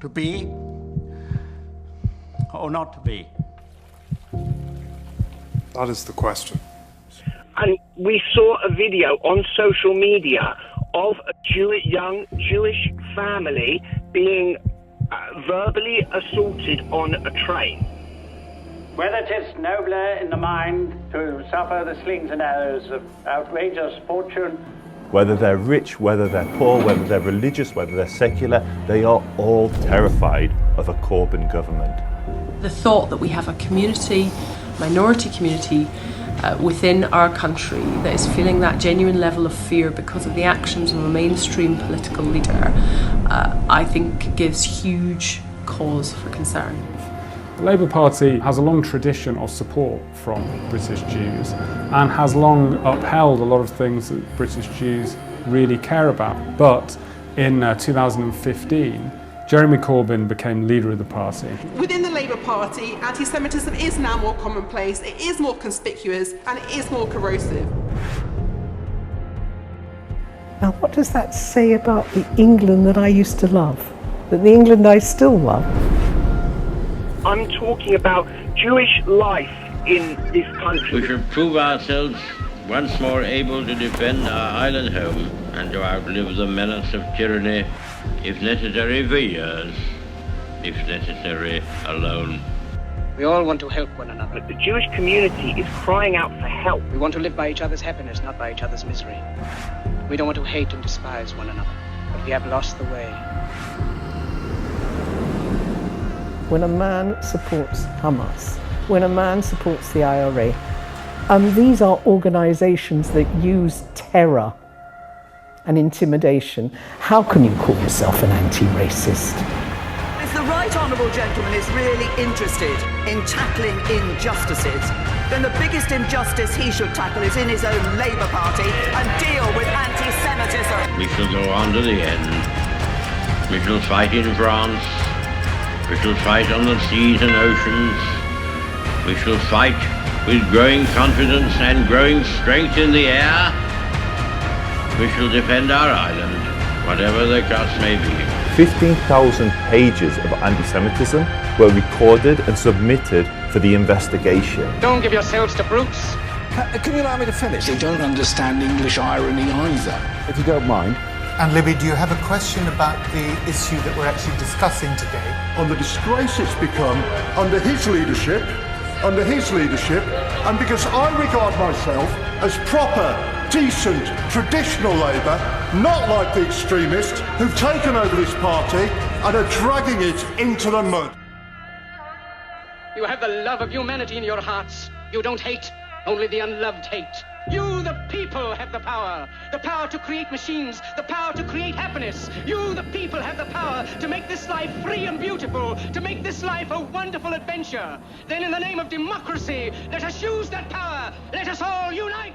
to be or not to be? That is the question. And we saw a video on social media of a young Jewish family being verbally assaulted on a train. Whether 'tis nobler in the mind to suffer the slings and arrows of outrageous fortune. Whether they're rich, whether they're poor, whether they're religious, whether they're secular, they are all terrified of a Corbyn government. The thought that we have a community, minority community, within our country that is feeling that genuine level of fear because of the actions of a mainstream political leader, I think gives huge cause for concern. The Labour Party has a long tradition of support from British Jews and has long upheld a lot of things that British Jews really care about. But in 2015, Jeremy Corbyn became leader of the party. Within the Labour Party, anti-Semitism is now more commonplace, it is more conspicuous, and it is more corrosive. Now, what does that say about the England that I used to love? That the England I still love? I'm talking about Jewish life in this country. We shall prove ourselves once more able to defend our island home and to outlive the menace of tyranny, if necessary for years, if necessary alone. We all want to help one another. The Jewish community is crying out for help. We want to live by each other's happiness, not by each other's misery. We don't want to hate and despise one another, but we have lost the way. When a man supports Hamas, when a man supports the IRA, these are organisations that use terror and intimidation. How can you call yourself an anti-racist? If the right honourable gentleman is really interested in tackling injustices, then the biggest injustice he should tackle is in his own Labour Party and deal with anti-Semitism. We shall go on to the end. We shall fight in France. We shall fight on the seas and oceans. We shall fight with growing confidence and growing strength in the air. We shall defend our island, whatever the cost may be. 15,000 pages of anti-Semitism were recorded and submitted for the investigation. Don't give yourselves to brutes. Can you allow me to finish? They don't understand English irony either. If you don't mind. And Libby, do you have a question about the issue that we're actually discussing today? On the disgrace it's become under his leadership, and because I regard myself as proper, decent, traditional Labour, not like the extremists who've taken over this party and are dragging it into the mud. You have the love of humanity in your hearts. You don't hate, only the unloved hate. You, the people, have the power to create machines, the power to create happiness. You, the people, have the power to make this life free and beautiful, to make this life a wonderful adventure. Then in the name of democracy, let us use that power. Let us all unite.